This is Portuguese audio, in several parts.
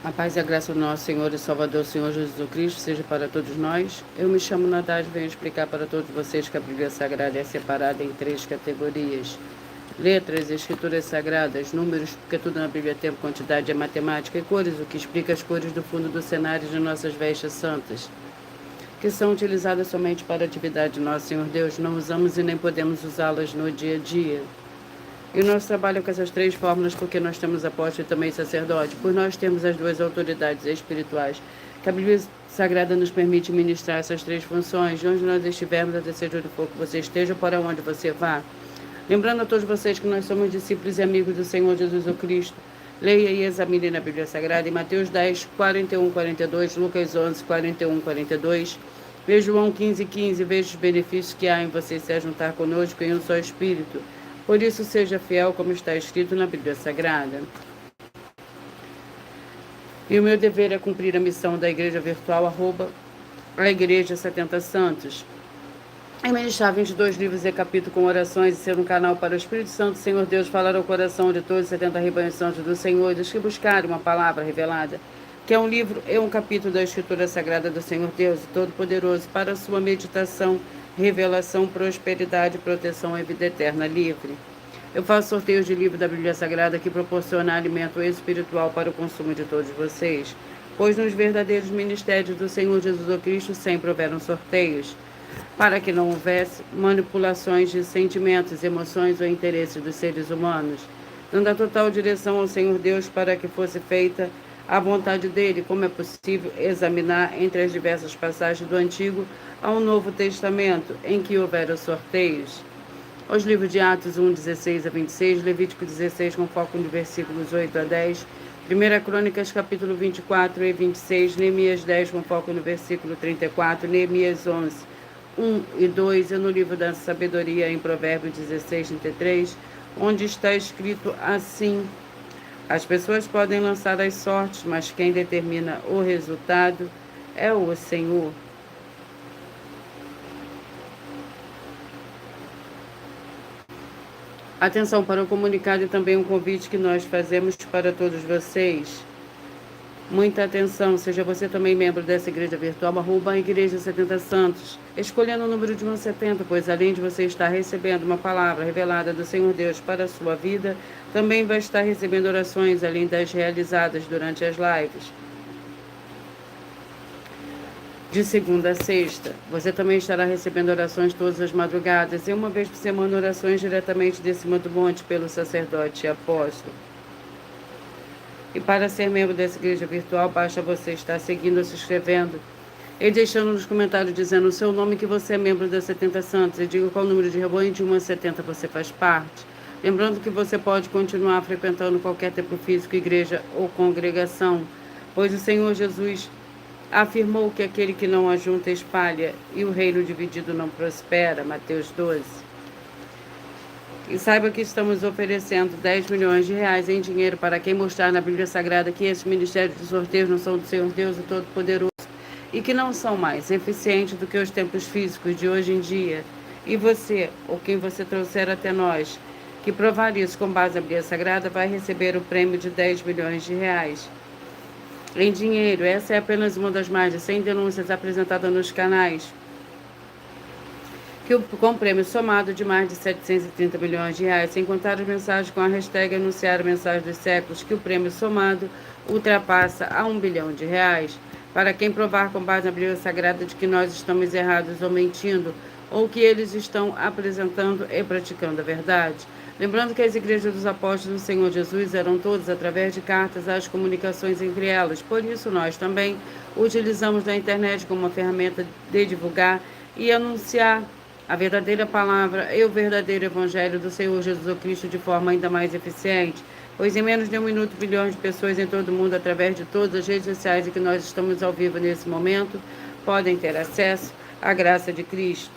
A paz e a graça do nosso Senhor e Salvador, Senhor Jesus Cristo, seja para todos nós. Eu me chamo Nadade e venho explicar para todos vocês que a Bíblia Sagrada é separada em 3 categorias. Letras, escrituras sagradas, números, porque tudo na Bíblia tem quantidade, é matemática, e cores, o que explica as cores do fundo do cenário de nossas vestes santas, que são utilizadas somente para a atividade de nosso Senhor Deus. Não usamos e nem podemos usá-las no dia a dia. E o nosso trabalho é com essas 3 fórmulas porque nós temos apóstolo e também sacerdote, por nós temos as 2 autoridades espirituais, que a Bíblia Sagrada nos permite ministrar essas 3 funções. De onde nós estivermos, até seja onde for que você esteja, para onde você vá. Lembrando a todos vocês que nós somos discípulos e amigos do Senhor Jesus Cristo. Leia e examine na Bíblia Sagrada em Mateus 10, 41, 42, Lucas 11, 41, 42, veja João 15, 15, veja os benefícios que há em você se juntar conosco em um só Espírito. Por isso, seja fiel como está escrito na Bíblia Sagrada. E o meu dever é cumprir a missão da Igreja Virtual, @ a Igreja 70 Santos. E ministrar 22 livros e capítulos com orações e ser um canal para o Espírito Santo, Senhor Deus, falar ao coração de todos os 70 rebanhos santos do Senhor, dos que buscarem uma palavra revelada, que é um livro e um capítulo da Escritura Sagrada do Senhor Deus, Todo-Poderoso, para a sua meditação, revelação, prosperidade, proteção e vida eterna livre. Eu faço sorteios de livros da Bíblia Sagrada que proporciona alimento espiritual para o consumo de todos vocês, pois nos verdadeiros ministérios do Senhor Jesus Cristo sempre houveram sorteios, para que não houvesse manipulações de sentimentos, emoções ou interesses dos seres humanos, dando a total direção ao Senhor Deus para que fosse feita a vontade dele, como é possível examinar entre as diversas passagens do Antigo ao Novo Testamento, em que houveram sorteios. Os livros de Atos 1, 16 a 26, Levítico 16, com foco nos versículos 8 a 10, 1 Crônicas, capítulo 24 e 26, Neemias 10, com foco no versículo 34, Neemias 11, 1 e 2, e no livro da Sabedoria, em Provérbios 16, 33, onde está escrito assim: as pessoas podem lançar as sortes, mas quem determina o resultado é o Senhor. Atenção para o comunicado e também um convite que nós fazemos para todos vocês. Muita atenção, seja você também membro dessa igreja virtual, @ a Igreja 70 Santos, escolhendo o número de 1 a 70, pois além de você estar recebendo uma palavra revelada do Senhor Deus para a sua vida, também vai estar recebendo orações além das realizadas durante as lives. De segunda a sexta, você também estará recebendo orações todas as madrugadas e uma vez por semana orações diretamente de cima do monte pelo sacerdote e apóstolo. E para ser membro dessa igreja virtual, basta você estar seguindo, se inscrevendo e deixando nos comentários dizendo o seu nome, que você é membro da 70 Santos, e diga qual número de rebanho de 1 a 70 você faz parte. Lembrando que você pode continuar frequentando qualquer templo físico, igreja ou congregação, pois o Senhor Jesus afirmou que aquele que não ajunta espalha e o reino dividido não prospera, Mateus 12. E saiba que estamos oferecendo 10 milhões de reais em dinheiro para quem mostrar na Bíblia Sagrada que esses ministérios de sorteios não são do Senhor Deus, o Todo-Poderoso, e que não são mais eficientes do que os templos físicos de hoje em dia. E você, ou quem você trouxer até nós, que provar isso com base na Bíblia Sagrada, vai receber o prêmio de 10 milhões de reais em dinheiro. Essa é apenas uma das mais de 100 denúncias apresentadas nos canais, com um prêmio somado de mais de 730 milhões de reais, sem contar as mensagens com a hashtag anunciar a mensagem dos séculos, que o prêmio somado ultrapassa a 1 bilhão de reais, para quem provar com base na Bíblia Sagrada de que nós estamos errados ou mentindo, ou que eles estão apresentando e praticando a verdade. Lembrando que as igrejas dos apóstolos do Senhor Jesus eram todas através de cartas as comunicações entre elas, por isso nós também utilizamos a internet como uma ferramenta de divulgar e anunciar a verdadeira palavra e o verdadeiro evangelho do Senhor Jesus Cristo de forma ainda mais eficiente, pois em menos de 1 minuto, bilhões de pessoas em todo o mundo, através de todas as redes sociais em que nós estamos ao vivo nesse momento, podem ter acesso à graça de Cristo.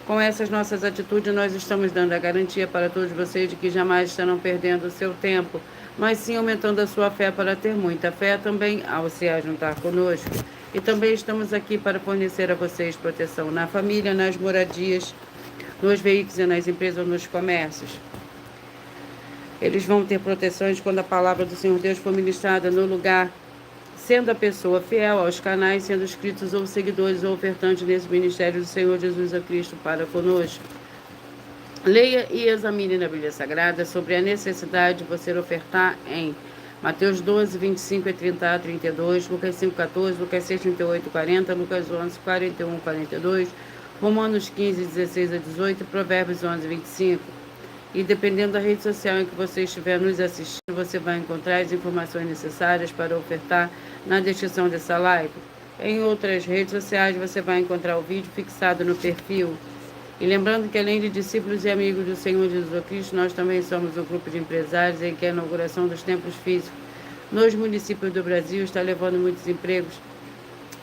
Com essas nossas atitudes, nós estamos dando a garantia para todos vocês de que jamais estarão perdendo o seu tempo, mas sim aumentando a sua fé para ter muita fé também ao se ajuntar conosco. E também estamos aqui para fornecer a vocês proteção na família, nas moradias, nos veículos e nas empresas ou nos comércios. Eles vão ter proteções quando a palavra do Senhor Deus for ministrada no lugar sendo a pessoa fiel aos canais, sendo inscritos ou seguidores ou ofertantes nesse ministério do Senhor Jesus Cristo para conosco. Leia e examine na Bíblia Sagrada sobre a necessidade de você ofertar em Mateus 12, 25 e 30 a 32, Lucas 5, 14, Lucas 6, 38 e 40, Lucas 11, 41 e 42, Romanos 15, 16 a 18, Provérbios 11, 25. E dependendo da rede social em que você estiver nos assistindo, você vai encontrar as informações necessárias para ofertar na descrição dessa live. Em outras redes sociais você vai encontrar o vídeo fixado no perfil. E lembrando que além de discípulos e amigos do Senhor Jesus Cristo, nós também somos um grupo de empresários em que a inauguração dos templos físicos nos municípios do Brasil está levando muitos empregos,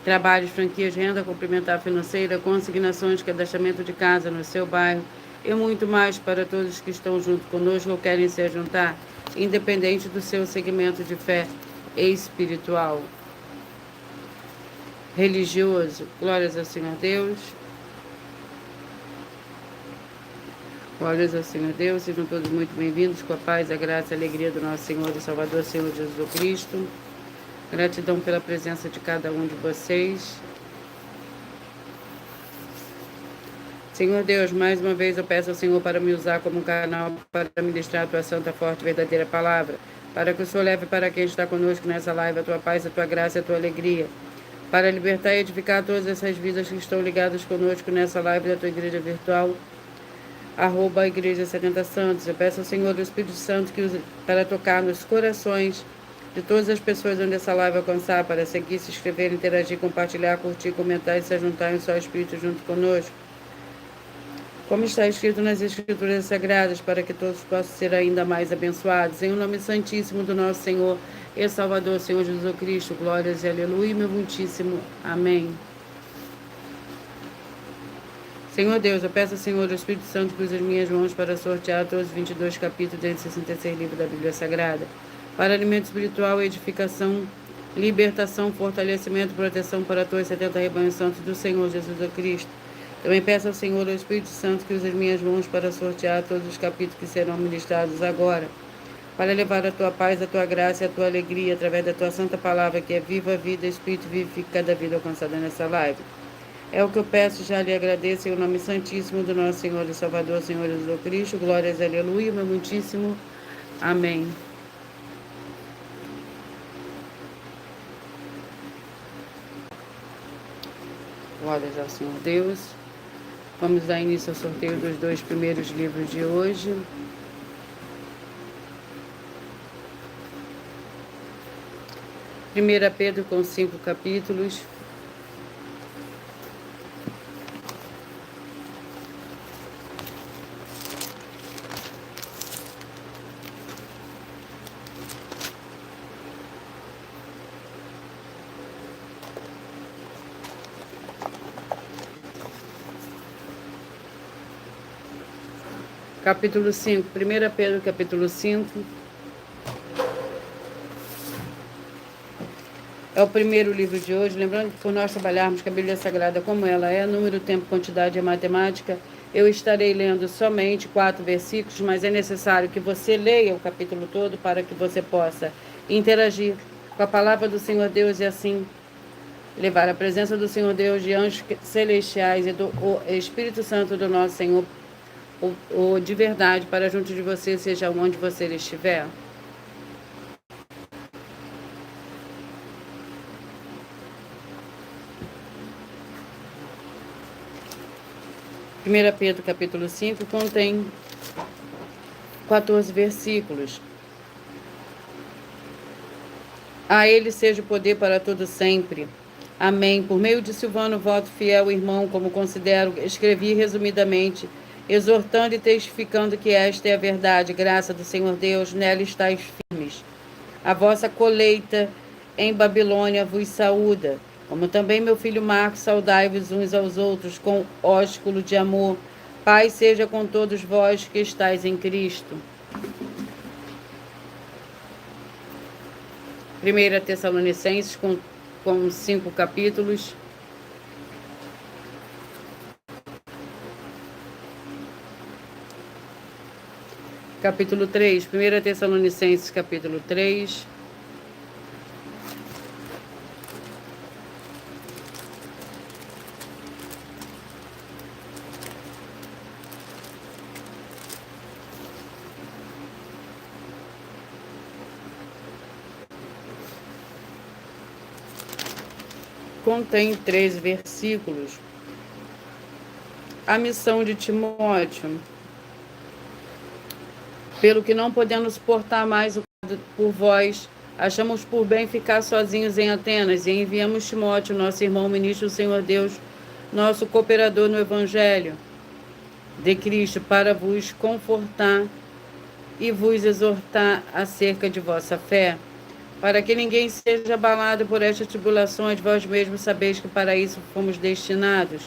trabalhos, franquias, renda complementar financeira, consignações, cadastramento de casa no seu bairro e muito mais para todos que estão junto conosco ou querem se juntar, independente do seu segmento de fé espiritual, religioso. Glórias ao Senhor Deus. Glórias ao Senhor Deus, sejam todos muito bem-vindos com a paz, a graça e a alegria do nosso Senhor e Salvador, Senhor Jesus Cristo. Gratidão pela presença de cada um de vocês. Senhor Deus, mais uma vez eu peço ao Senhor para me usar como um canal para ministrar a tua santa, forte e verdadeira palavra, para que o Senhor leve para quem está conosco nessa live a tua paz, a tua graça e a tua alegria, para libertar e edificar todas essas vidas que estão ligadas conosco nessa live da tua igreja virtual, @ Igreja 70 Santos. Eu peço ao Senhor do Espírito Santo que use para tocar nos corações de todas as pessoas onde essa live alcançar, para seguir, se inscrever, interagir, compartilhar, curtir, comentar e se juntar em um só Espírito junto conosco, como está escrito nas Escrituras Sagradas, para que todos possam ser ainda mais abençoados. Em o nome santíssimo do nosso Senhor e Salvador, Senhor Jesus Cristo, glórias e aleluia, meu muitíssimo amém. Senhor Deus, eu peço ao Senhor do Espírito Santo que use as minhas mãos para sortear todos os 22 capítulos dos 66 livros da Bíblia Sagrada, para alimento espiritual, edificação, libertação, fortalecimento, proteção para todos os 70 rebanhos santos do Senhor Jesus Cristo. Também peço ao Senhor do Espírito Santo que use as minhas mãos para sortear todos os capítulos que serão ministrados agora, para levar a tua paz, a tua graça e a tua alegria através da tua santa palavra, que é viva vida, Espírito vivifica cada vida alcançada nessa live. É o que eu peço, já lhe agradeço em o nome santíssimo do nosso Senhor e Salvador, Senhor Jesus Cristo. Glórias, aleluia, meu muitíssimo amém. Glórias ao Senhor Deus. Vamos dar início ao sorteio dos 2 primeiros livros de hoje. Primeira Pedro com 5 capítulos. Capítulo 5, 1 Pedro, capítulo 5. É o primeiro livro de hoje. Lembrando que por nós trabalharmos com a Bíblia Sagrada como ela é, número, tempo, quantidade e matemática, eu estarei lendo somente 4 versículos, mas é necessário que você leia o capítulo todo para que você possa interagir com a palavra do Senhor Deus e assim levar a presença do Senhor Deus, de anjos celestiais e do Espírito Santo do nosso Senhor de verdade para junto de você, seja onde você estiver. Primeira Pedro capítulo 5 contém 14 versículos. A ele seja o poder para todo sempre. Amém. Por meio de Silvano, voto fiel irmão, como considero, escrevi resumidamente, exortando e testificando que esta é a verdade, graça do Senhor Deus, nela estáis firmes. A vossa colheita em Babilônia vos saúda, como também meu filho Marcos, saudai-vos uns aos outros com ósculo de amor. Paz seja com todos vós que estáis em Cristo. 1 Tessalonicenses com 5 capítulos. Capítulo 3, 1 Tessalonicenses, capítulo 3. contém 13 versículos. A missão de Timóteo. Pelo que não podendo suportar mais o por vós, achamos por bem ficar sozinhos em Atenas e enviamos Timóteo, nosso irmão ministro do Senhor Deus, nosso cooperador no Evangelho de Cristo, para vos confortar e vos exortar acerca de vossa fé, para que ninguém seja abalado por estas tribulações, vós mesmos sabeis que para isso fomos destinados.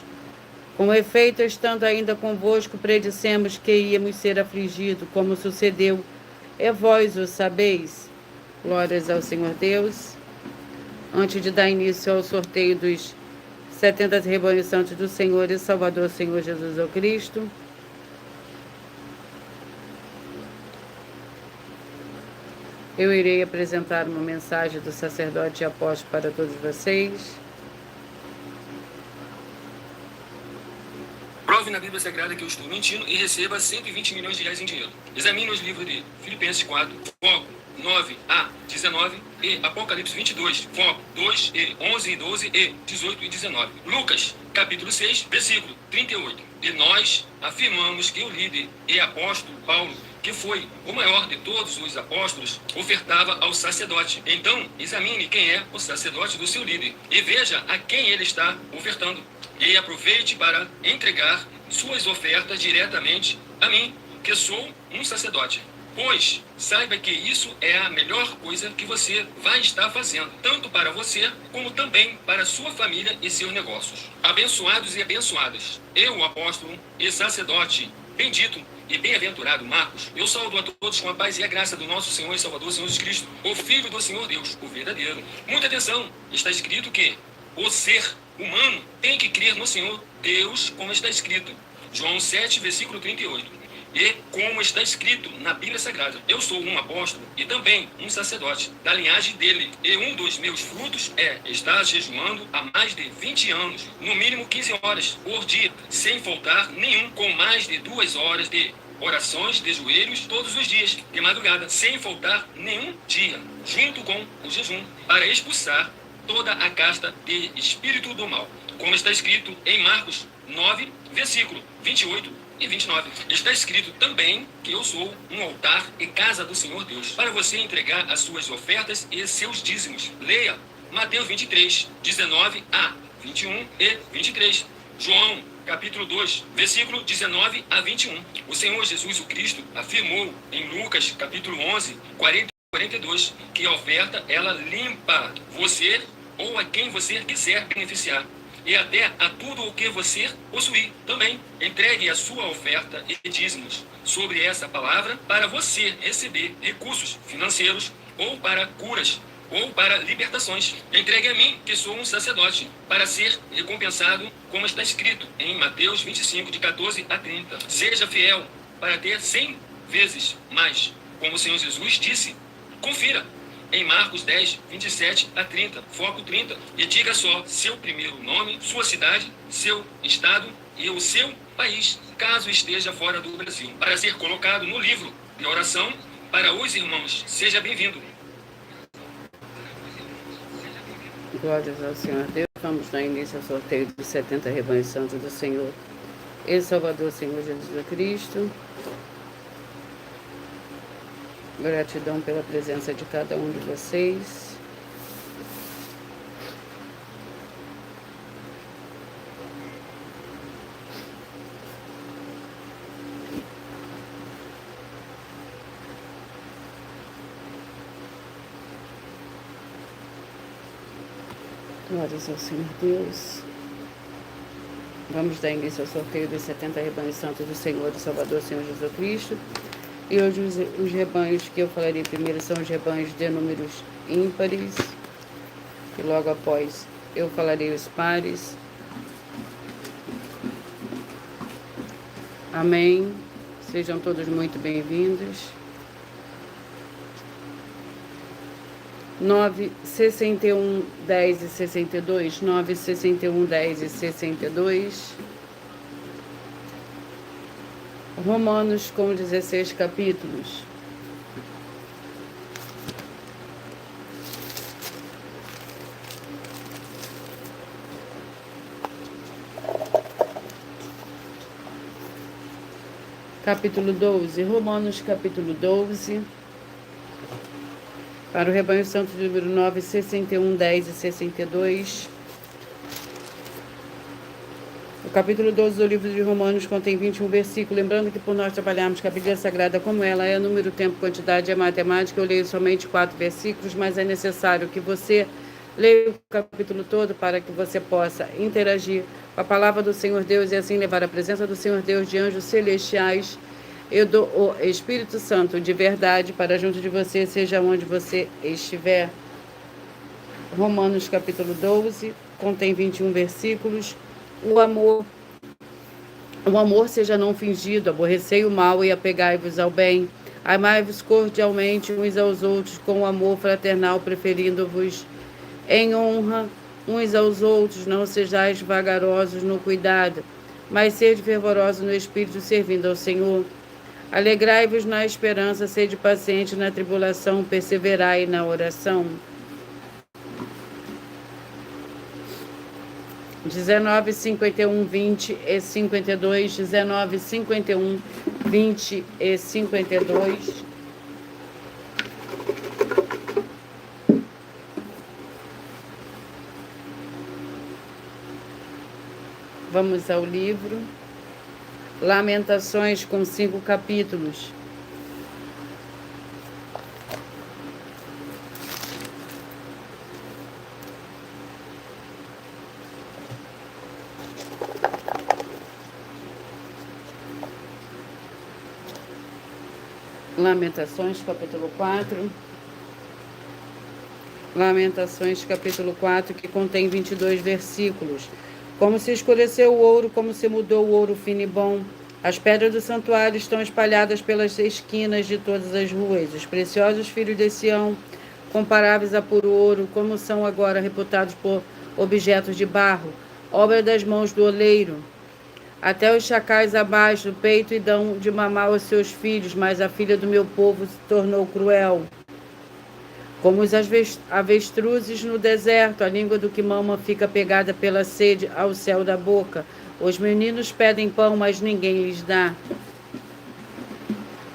Com efeito, estando ainda convosco, predissemos que íamos ser afligidos, como sucedeu, e vós o sabeis. Glórias ao Senhor Deus. Antes de dar início ao sorteio dos 70 rebanhos santos do Senhor e Salvador, Senhor Jesus o Cristo, eu irei apresentar uma mensagem do sacerdote e apóstolo para todos vocês. Prove na Bíblia Sagrada que eu estou mentindo e receba 120 milhões de reais em dinheiro. Examine os livros de Filipenses 4, foco 9 a 19 e Apocalipse 22, foco 2 e 11 e 12 e 18 e 19. Lucas, capítulo 6, versículo 38. E nós afirmamos que o líder e apóstolo Paulo, que foi o maior de todos os apóstolos, ofertava ao sacerdote. Então, examine quem é o sacerdote do seu líder e veja a quem ele está ofertando. E aproveite para entregar suas ofertas diretamente a mim, que sou um sacerdote. Pois saiba que isso é a melhor coisa que você vai estar fazendo, tanto para você, como também para sua família e seus negócios. Abençoados e abençoadas, eu, o apóstolo e sacerdote, bendito e bem-aventurado Marcos, eu saúdo a todos com a paz e a graça do nosso Senhor e Salvador, Senhor Jesus Cristo, o Filho do Senhor Deus, o verdadeiro. Muita atenção, está escrito que o ser humano tem que crer no Senhor Deus, como está escrito. João 7, versículo 38. E como está escrito na Bíblia Sagrada, eu sou um apóstolo e também um sacerdote da linhagem dele. E um dos meus frutos é estar jejuando há mais de 20 anos, no mínimo 15 horas por dia, sem faltar nenhum, com mais de 2 horas de orações de joelhos todos os dias, de madrugada, sem faltar nenhum dia, junto com o jejum, para expulsar toda a casta de espírito do mal. Como está escrito em Marcos 9, versículo 28 e 29. Está escrito também que eu sou um altar e casa do Senhor Deus, para você entregar as suas ofertas e seus dízimos. Leia Mateus 23, 19 a 21 e 23. João, capítulo 2, versículo 19 a 21. O Senhor Jesus o Cristo afirmou em Lucas, capítulo 11, 42, que a oferta, ela limpa você ou a quem você quiser beneficiar. E até a tudo o que você possuir também. Entregue a sua oferta e dízimos sobre essa palavra para você receber recursos financeiros ou para curas ou para libertações. Entregue a mim, que sou um sacerdote, para ser recompensado, como está escrito em Mateus 25, de 14 a 30. Seja fiel para ter 100 vezes mais, como o Senhor Jesus disse. Confira em Marcos 10, 27 a 30, foco 30, e diga só seu primeiro nome, sua cidade, seu estado e o seu país, caso esteja fora do Brasil, para ser colocado no livro de oração para os irmãos. Seja bem-vindo. Glórias ao Senhor Deus. Vamos dar início ao sorteio dos 70 rebanhos santos do Senhor e Salvador, Senhor Jesus Cristo. Gratidão pela presença de cada um de vocês. Glórias ao Senhor Deus. Vamos dar início ao sorteio dos 70 rebanhos santos do Senhor e Salvador, Senhor Jesus Cristo. E hoje os rebanhos que eu falarei primeiro são os rebanhos de números ímpares. E logo após eu falarei os pares. Amém. Sejam todos muito bem-vindos. 9, 61, 10 e 62. 9, 61, 10 e 62. Romanos com 16 capítulos. Capítulo 12, Romanos capítulo 12, para o rebanho santo de número 9, 61, 10 e 62. O capítulo 12 do livro de Romanos contém 21 versículos. Lembrando que por nós trabalharmos com a Bíblia Sagrada como ela é, número, tempo, quantidade é matemática, eu leio somente 4 versículos, mas é necessário que você leia o capítulo todo para que você possa interagir com a palavra do Senhor Deus e assim levar a presença do Senhor Deus de anjos celestiais e do o Espírito Santo de verdade para junto de você, seja onde você estiver. Romanos capítulo 12 contém 21 versículos. O amor seja não fingido, aborrecei o mal e apegai-vos ao bem. Amai-vos cordialmente uns aos outros com amor fraternal, preferindo-vos em honra uns aos outros. Não sejais vagarosos no cuidado, mas sede fervorosos no espírito, servindo ao Senhor. Alegrai-vos na esperança, sede paciente na tribulação, perseverai na oração. 19, 51, 20 e 52, 19, 51, 20 e 52. Vamos ao livro. Lamentações com 5 capítulos. Lamentações, capítulo 4. Lamentações, capítulo 4, que contém 22 versículos. Como se escureceu o ouro, como se mudou o ouro fino e bom. As pedras do santuário estão espalhadas pelas esquinas de todas as ruas. Os preciosos filhos de Sião, comparáveis a puro ouro, como são agora reputados por objetos de barro, obra das mãos do oleiro. Até os chacais abaixo do peito e dão de mamar aos seus filhos, mas a filha do meu povo se tornou cruel. Como os avestruzes no deserto, a língua do que mama fica pegada pela sede ao céu da boca. Os meninos pedem pão, mas ninguém lhes dá.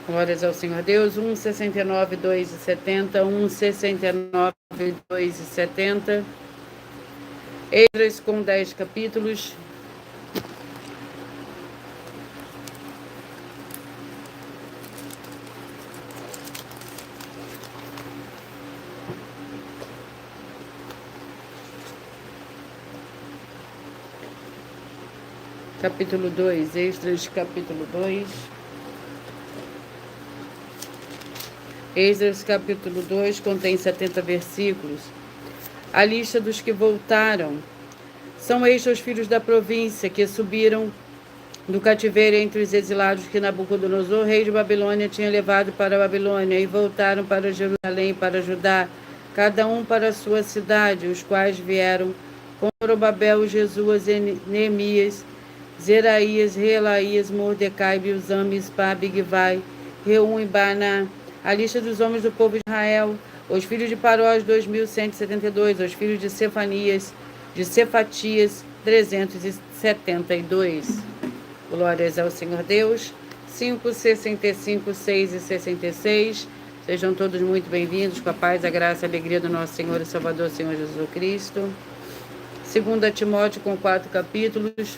Glórias ao Senhor Deus. 1,69, 2 e 70. 1,69, 2 e 70. Esdras com 10 capítulos. Capítulo 2, Esdras, capítulo 2. Esdras, capítulo 2, contém 70 versículos. A lista dos que voltaram. São estes os filhos da província que subiram do cativeiro entre os exilados que Nabucodonosor, rei de Babilônia, tinha levado para a Babilônia, e voltaram para Jerusalém, para Judá, cada um para a sua cidade, os quais vieram com Zorobabel, Jesuas, Neemias, Zeraías, Reelaías, Mordecai, Bilzam, Mispá, Bigvai, Reum e Baná. A lista dos homens do povo de Israel. Os filhos de Parós, 2.172. Os filhos de Cefanias, de Cefatias, 372. Glórias ao Senhor Deus. 5, 65, 6 e 66. Sejam todos muito bem-vindos, com a paz, a graça e a alegria do nosso Senhor e Salvador, Senhor Jesus Cristo. 2 Timóteo com 4 capítulos.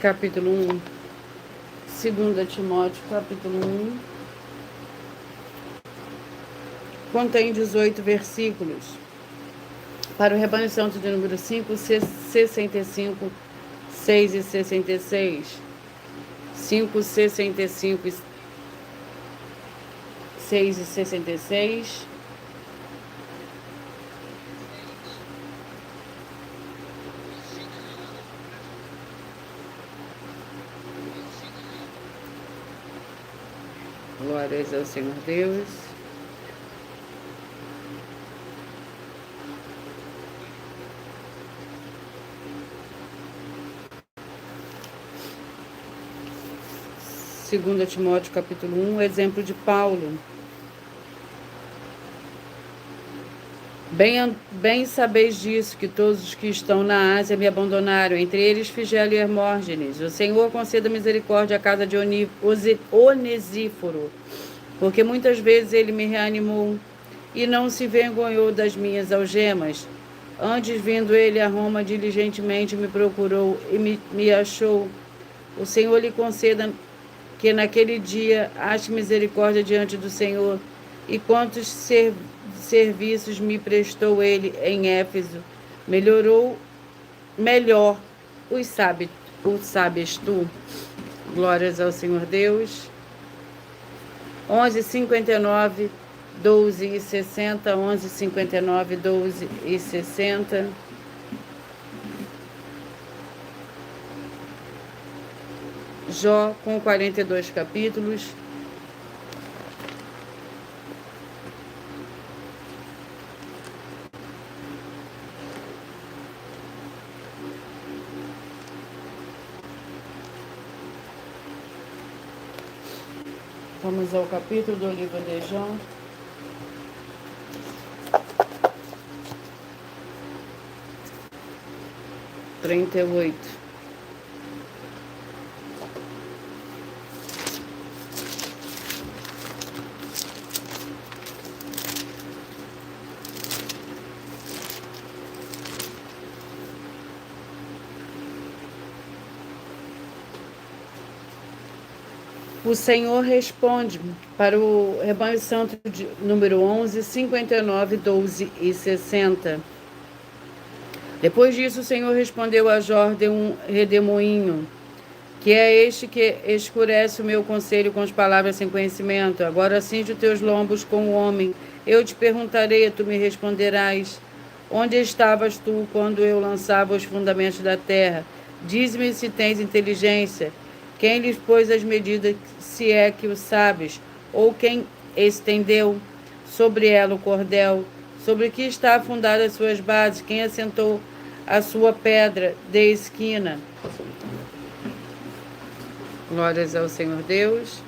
Capítulo 1, 2 Timóteo, capítulo 1, contém 18 versículos. Para o rebanho santo de número 5, 65, 6 e 66. 5, 65, 6 e 66. Glórias ao Senhor Deus. Segunda Timóteo capítulo 1, exemplo de Paulo. Bem sabeis disso, que todos os que estão na Ásia me abandonaram, entre eles Figelo e Hermógenes. O Senhor conceda misericórdia à casa de Onesíforo, porque muitas vezes ele me reanimou e não se envergonhou das minhas algemas. Antes, vindo ele a Roma, diligentemente me procurou e me achou. O Senhor lhe conceda que naquele dia ache misericórdia diante do Senhor. E quantos serviços me prestou ele em Éfeso, melhor os sabes tu. Glórias ao Senhor Deus. 11:59, 12:60, 11:59, 12:60. Jó com 42 capítulos. Vamos ao capítulo do livro de Jó. Trinta e oito. O Senhor responde para o rebanho santo de número 11, 59, 12 e 60. Depois disso, o Senhor respondeu a Jó de um redemoinho, que é este que escurece o meu conselho com as palavras sem conhecimento. Agora cinge os teus lombos com o homem. Eu te perguntarei, e tu me responderás. Onde estavas tu quando eu lançava os fundamentos da terra? Diz-me se tens inteligência. Quem lhes pôs as medidas, se é que o sabes? Ou quem estendeu sobre ela o cordel? Sobre que está afundada as suas bases? Quem assentou a sua pedra de esquina? Glórias ao Senhor Deus.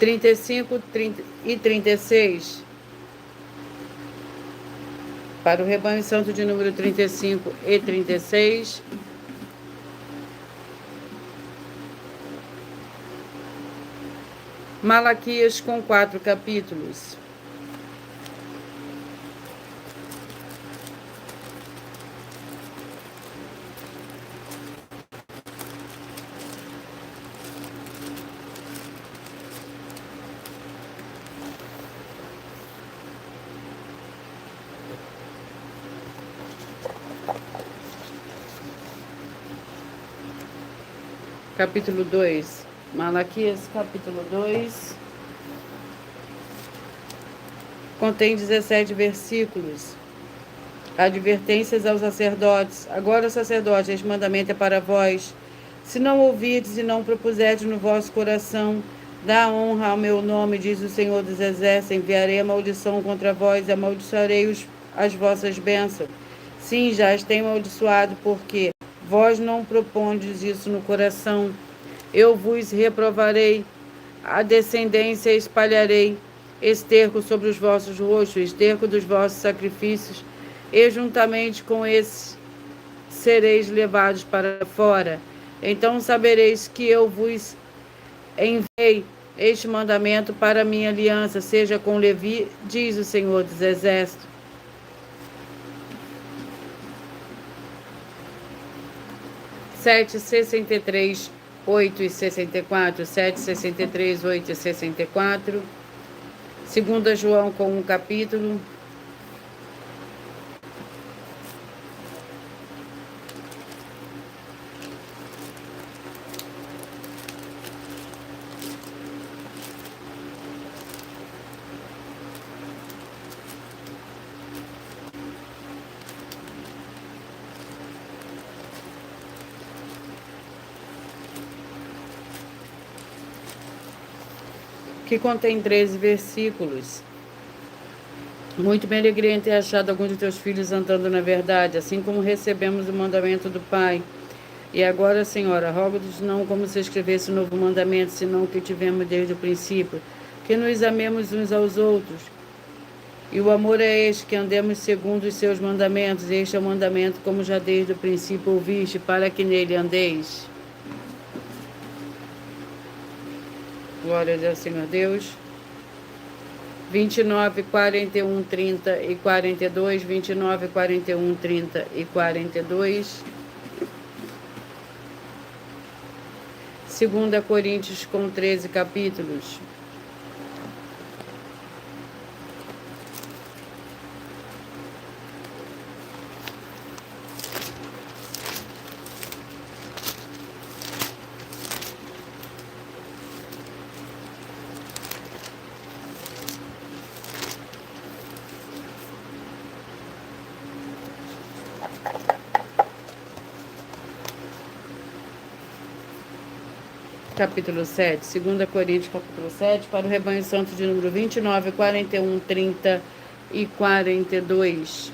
35 e 36. Para o rebanho santo de número 35 e 36. Malaquias com 4 capítulos. Capítulo 2. Malaquias, capítulo 2. Contém 17 versículos. Advertências aos sacerdotes. Agora, sacerdotes, este mandamento é para vós. Se não ouvirdes e não propuserdes no vosso coração, dá honra ao meu nome, diz o Senhor dos Exércitos, enviarei a maldição contra vós e amaldiçoarei as vossas bênçãos. Sim, já as tenho amaldiçoado, porque vós não propondes isso no coração. Eu vos reprovarei, a descendência espalharei, esterco sobre os vossos rostos, esterco dos vossos sacrifícios, e juntamente com esses sereis levados para fora. Então sabereis que eu vos enviei este mandamento para minha aliança, seja com Levi, diz o Senhor dos Exércitos. Sete, 63, 8 e 64, 7, 63, 8 e 64. 2 João com um capítulo. que contém 13 versículos. Muito me alegrei em ter achado alguns de teus filhos andando na verdade, assim como recebemos o mandamento do Pai. E agora, Senhora, rogo-nos não como se escrevesse um novo mandamento, senão o que tivemos desde o princípio, que nos amemos uns aos outros. E o amor é este, que andemos segundo os seus mandamentos. Este é o mandamento, como já desde o princípio ouviste, para que nele andeis. Glória a Deus, Senhor Deus. 29, 41, 30 e 42. 29, 41, 30 e 42. 2 Coríntios com 13 capítulos. Capítulo 7, 2 Coríntios, capítulo 7, para o rebanho santo de número 29, 41, 30 e 42.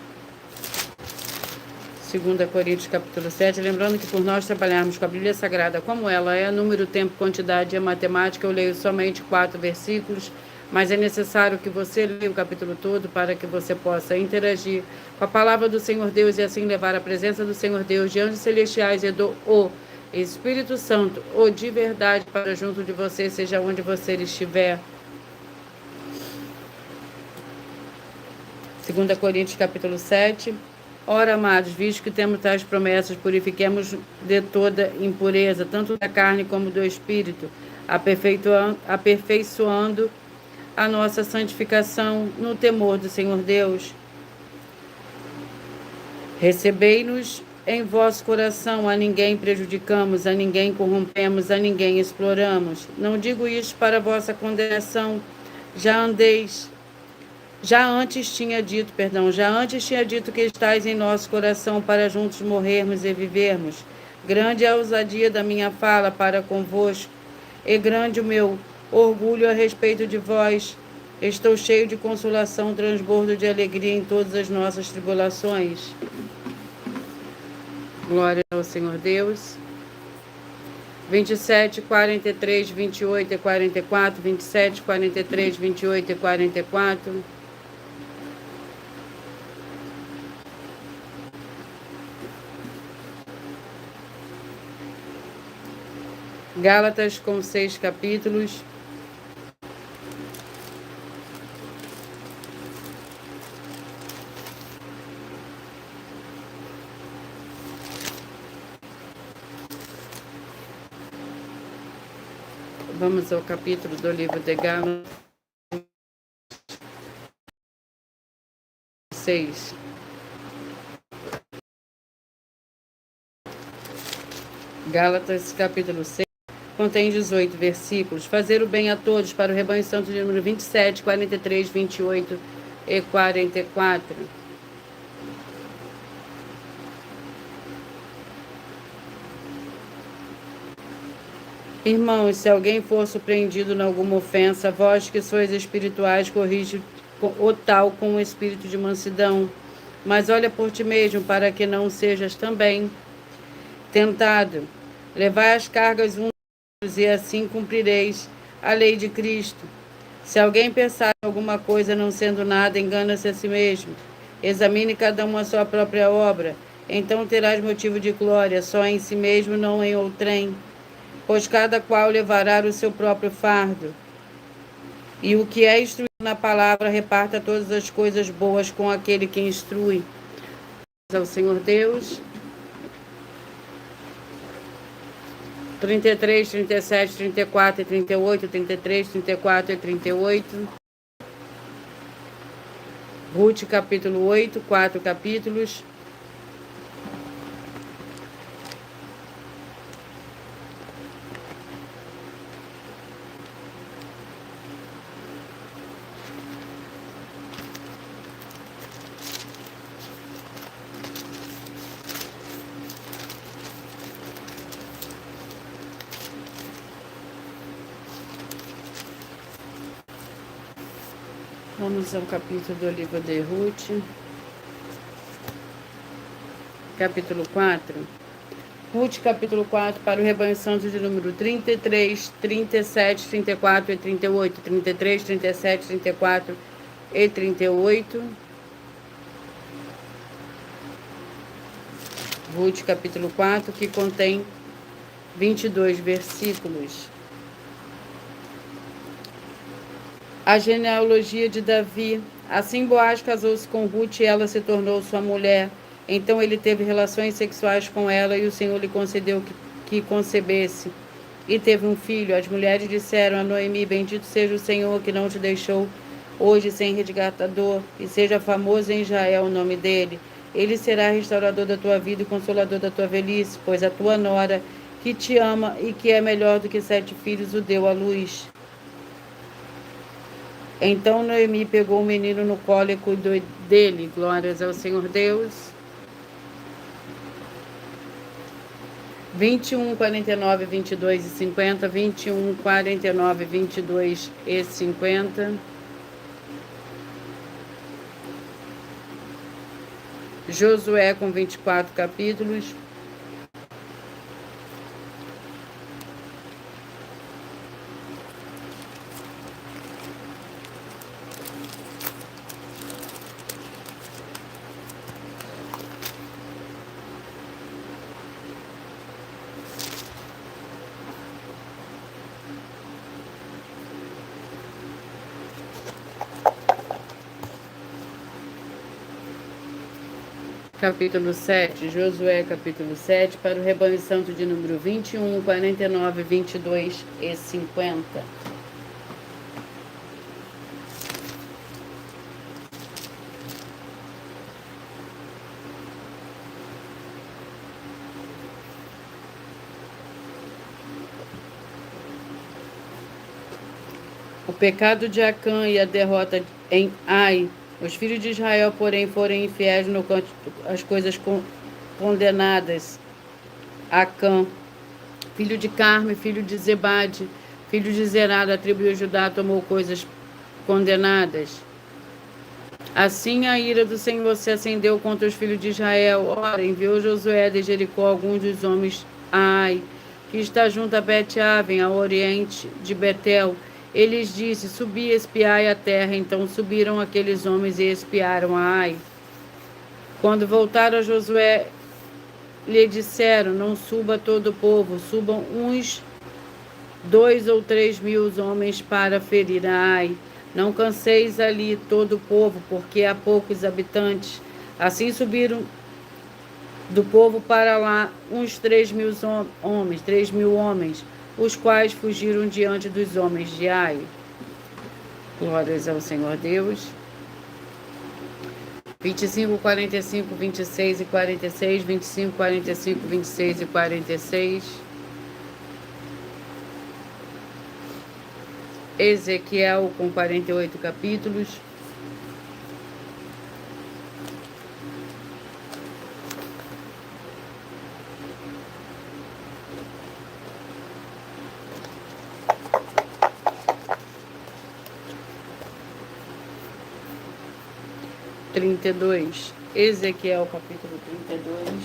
2 Coríntios, capítulo 7, lembrando que por nós trabalharmos com a Bíblia Sagrada como ela é, número, tempo, quantidade e matemática, eu leio somente 4 versículos, mas é necessário que você leia o capítulo todo para que você possa interagir com a palavra do Senhor Deus e assim levar a presença do Senhor Deus de anjos celestiais e do Espírito Santo, ou de verdade, para junto de você, seja onde você estiver. 2 Coríntios, capítulo 7. Ora, amados, visto que temos tais promessas, purifiquemos de toda impureza, tanto da carne como do espírito, aperfeiçoando a nossa santificação no temor do Senhor Deus. Recebei-nos em vosso coração, a ninguém prejudicamos, a ninguém corrompemos, a ninguém exploramos. Não digo isto para vossa condenação, já antes tinha dito que estáis em nosso coração para juntos morrermos e vivermos. Grande é a ousadia da minha fala para convosco, e grande o meu orgulho a respeito de vós. Estou cheio de consolação, transbordo de alegria em todas as nossas tribulações. Glória ao Senhor Deus. 27, 43, 28 e 44. 27, 43, 28 e 44. Gálatas com 6 capítulos. Vamos ao capítulo do livro de Gálatas 6. Gálatas, capítulo 6, contém 18 versículos. Fazer o bem a todos, para o rebanho santo de número 27, 43, 28 e 44. Irmãos, se alguém for surpreendido em alguma ofensa, vós que sois espirituais, corrige o tal com o espírito de mansidão. Mas olha por ti mesmo, para que não sejas também tentado. Levai as cargas uns dos outros, e assim cumprireis a lei de Cristo. Se alguém pensar em alguma coisa não sendo nada, engana-se a si mesmo. Examine cada um a sua própria obra, então terás motivo de glória, só em si mesmo, não em outrem. Pois cada qual levará o seu próprio fardo. E o que é instruído na palavra, reparta todas as coisas boas com aquele que instrui. Ao Senhor Deus. 33, 37, 34 e 38, 33, 34 e 38. Ruth, capítulo 8, 4 capítulos. Vamos ao capítulo do livro de Ruth. Capítulo 4. Ruth, capítulo 4, para o rebanho santo de número 33, 37, 34 e 38. 33, 37, 34 e 38. Ruth, capítulo 4, que contém 22 versículos. A genealogia de Davi. Assim Boaz casou-se com Ruth e ela se tornou sua mulher. Então ele teve relações sexuais com ela e o Senhor lhe concedeu que concebesse. E teve um filho. As mulheres disseram a Noemi: Bendito seja o Senhor que não te deixou hoje sem resgatador, e seja famoso em Israel o nome dele. Ele será restaurador da tua vida e consolador da tua velhice, pois a tua nora, que te ama e que é melhor do que 7 filhos, o deu à luz. Então Noemi pegou o menino no colo e cuidou dele. Glórias ao Senhor Deus. 21, 49, 22 e 50. 21, 49, 22 e 50. Josué com 24 capítulos. Capítulo 7, Josué, capítulo 7, para o rebanho santo de número 21, 49, 22 e 50. O pecado de Acã e a derrota em Ai. Os filhos de Israel, porém, foram infiéis no canto as coisas condenadas. Acã, filho de Carme, filho de Zebade, filho de Zerá, da tribo de Judá, tomou coisas condenadas. Assim a ira do Senhor se acendeu contra os filhos de Israel. Ora, enviou Josué de Jericó alguns dos homens a Ai, que está junto a Bet-Aven, ao oriente de Betel. Eles disse: Subi e espiai a terra. Então subiram aqueles homens e espiaram a Ai. Quando voltaram a Josué, lhe disseram: Não suba todo o povo, subam uns 2 ou 3 mil homens para ferir a Ai. Não canseis ali todo o povo, porque há poucos habitantes. Assim subiram do povo para lá uns 3 mil homens, os quais fugiram diante dos homens de Ai. Glórias ao Senhor Deus. 25, 45, 26 e 46, 25, 45, 26 e 46. Ezequiel com 48 capítulos. Ezequiel capítulo 32.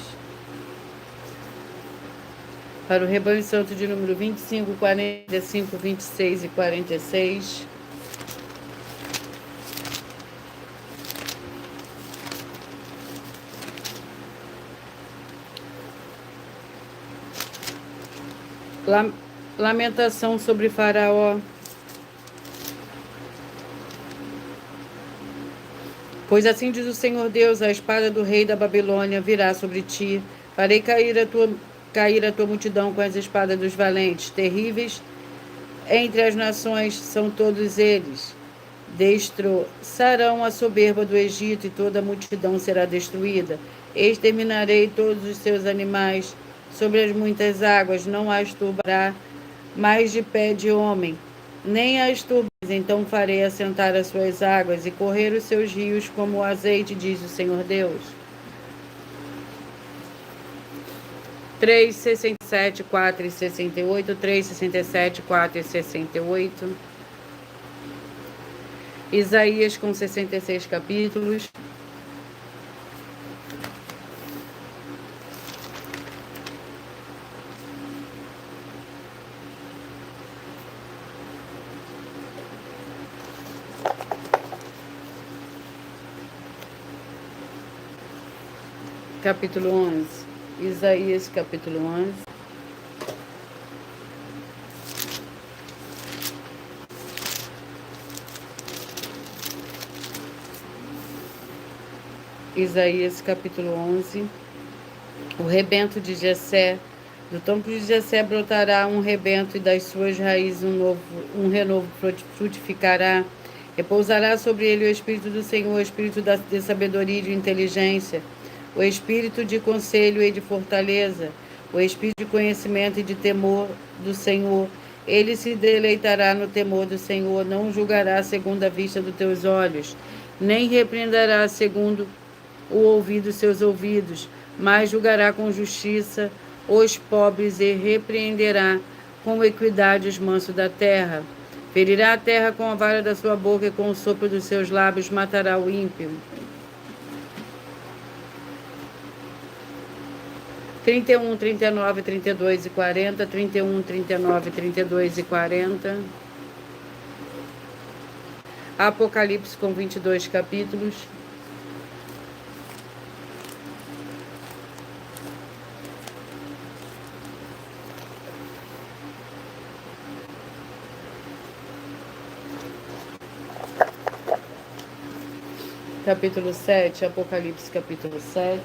Para o rebanho santo de número 25, 45, 26 e 46. Lamentação sobre Faraó. Pois assim diz o Senhor Deus: a espada do rei da Babilônia virá sobre ti. Farei cair a tua multidão com as espadas dos valentes. Terríveis entre as nações são todos eles. Destroçarão a soberba do Egito e toda a multidão será destruída. Exterminarei todos os seus animais. Sobre as muitas águas não as turbará mais de pé de homem, nem as turbará. Então farei assentar as suas águas e correr os seus rios como o azeite, diz o Senhor Deus. 3, 67, 4 e 68, 3, 67, 4 e 68. Isaías com 66 capítulos. Capítulo 11. Isaías, capítulo 11. Isaías, capítulo 11. O rebento de Jessé. Do tronco de Jessé brotará um rebento, e das suas raízes um renovo frutificará. Repousará sobre ele o Espírito do Senhor, o Espírito de sabedoria e de inteligência, o Espírito de conselho e de fortaleza, o Espírito de conhecimento e de temor do Senhor. Ele se deleitará no temor do Senhor, não julgará segundo a vista dos teus olhos, nem repreenderá segundo o ouvido dos seus ouvidos, mas julgará com justiça os pobres e repreenderá com equidade os mansos da terra. Ferirá a terra com a vara da sua boca, e com o sopro dos seus lábios matará o ímpio. 31, 39, 32 e 40, 31, 39, 32 e 40. Apocalipse com 22 capítulos. Capítulo 7, Apocalipse capítulo 7.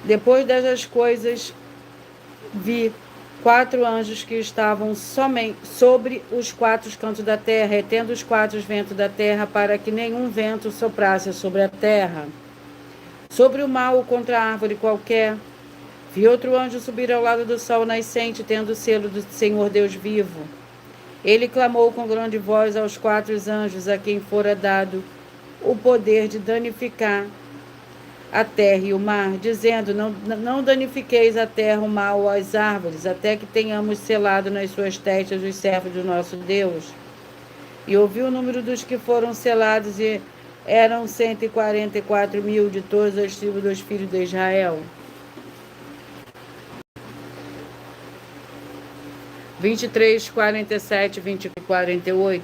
Depois dessas coisas, vi 4 anjos que estavam somente sobre os 4 cantos da terra, retendo os 4 ventos da terra, para que nenhum vento soprasse sobre a terra, sobre o mal ou contra árvore qualquer. Vi outro anjo subir ao lado do sol nascente, tendo o selo do Senhor Deus vivo. Ele clamou com grande voz aos 4 anjos, a quem fora dado o poder de danificar a terra e o mar, dizendo: não danifiqueis a terra, o mar ou as árvores, até que tenhamos selado nas suas testas os servos do nosso Deus. E ouvi o número dos que foram selados, e eram 144.000 de todas as tribos dos filhos de Israel. 23, 47, 20 e 48.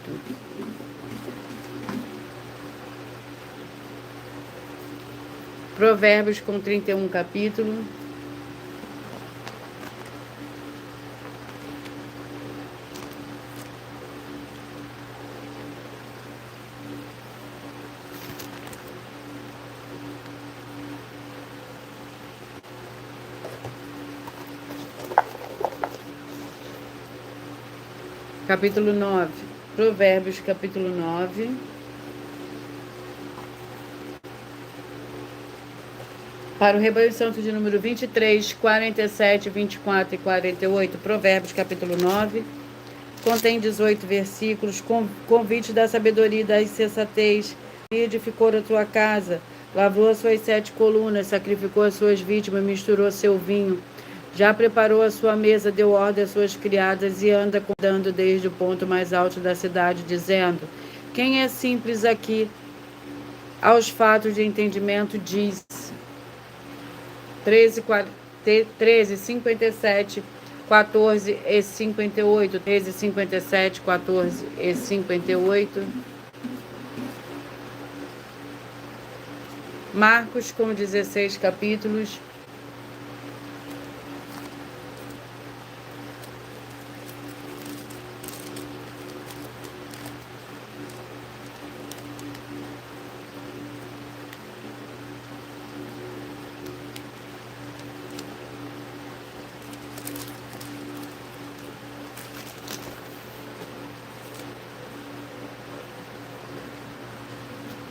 Provérbios com 31 capítulo. Capítulo 9. Provérbios, capítulo 9. Para o rebanho santo de número 23, 47, 24 e 48. Provérbios, capítulo 9. Contém 18 versículos. Convite da sabedoria e da insensatez. Edificou a tua casa, lavrou as suas 7 colunas, sacrificou as suas vítimas, misturou seu vinho. Já preparou a sua mesa, deu ordem às suas criadas, e anda acordando desde o ponto mais alto da cidade, dizendo: quem é simples aqui aos fatos de entendimento, diz. 13, 57, 14 e 58. 13, 57, 14 e 58. Marcos com 16 capítulos.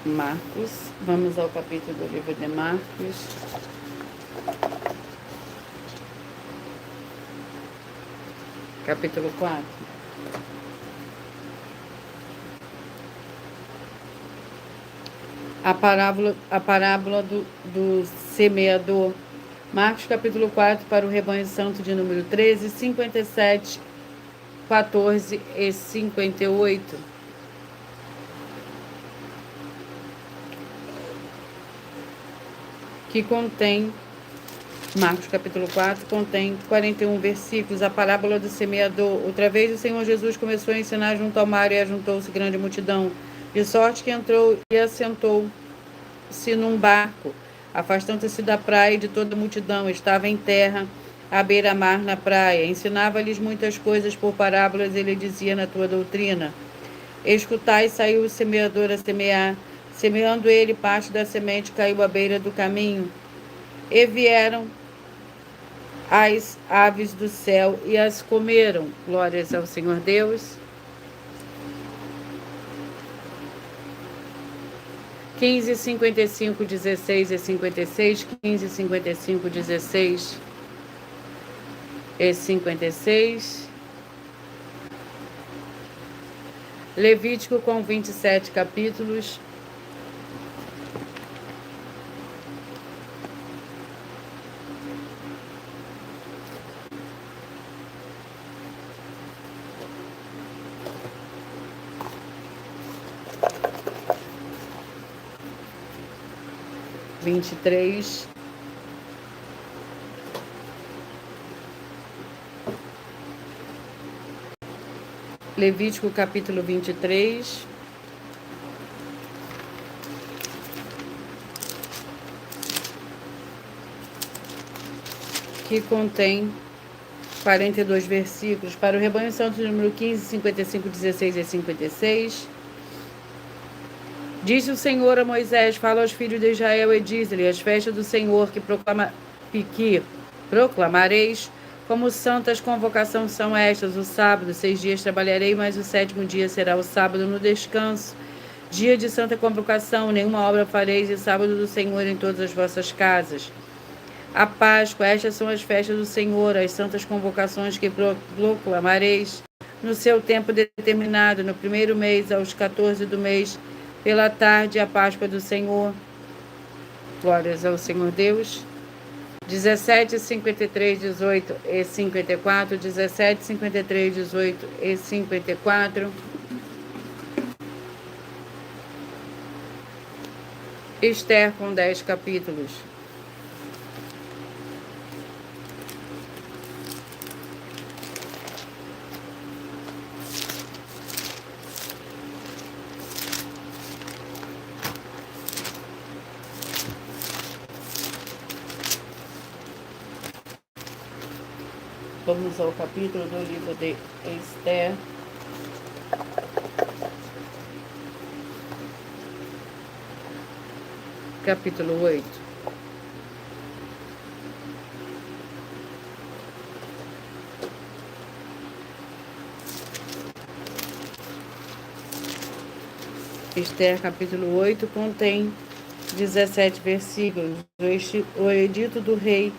Marcos, vamos ao capítulo do livro de Marcos. Capítulo 4. A parábola dos semeador. Marcos capítulo 4 para o rebanho santo de número 13, 57, 14 e 58. Que contém, Marcos capítulo 4, contém 41 versículos, a parábola do semeador. Outra vez o Senhor Jesus começou a ensinar junto ao mar e ajuntou-se grande multidão, de sorte que entrou e assentou-se num barco, afastando-se da praia e de toda a multidão. Estava em terra, à beira-mar na praia. Ensinava-lhes muitas coisas por parábolas. Ele dizia na tua doutrina: escutai, saiu o semeador a semear. Semeando ele, parte da semente caiu à beira do caminho. E vieram as aves do céu e as comeram. Glórias ao Senhor Deus. 15, 55, 16 e 56, 15, 55, 16 e 56. Levítico com 27 capítulos. Vinte e três, Levítico capítulo 23, que contém 42 versículos, para o rebanho santo número 15, 55, 16 e 56. Disse o Senhor a Moisés: fala aos filhos de Israel e diz-lhe: as festas do Senhor que proclamareis como santas convocação são estas: o sábado, 6 dias trabalharei, mas o 7º dia será o sábado no descanso, dia de santa convocação, nenhuma obra fareis, e sábado do Senhor em todas as vossas casas. A Páscoa, estas são as festas do Senhor, as santas convocações que proclamareis no seu tempo determinado, no primeiro mês, aos 14 do mês, pela tarde, a Páscoa do Senhor. Glórias ao Senhor Deus. 17, 53, 18 e 54. 17, 53, 18 e 54. Esther com 10 capítulos. Vamos ao capítulo do livro de Esther. Capítulo 8. Esther, capítulo 8, contém 17 versículos. O edito do rei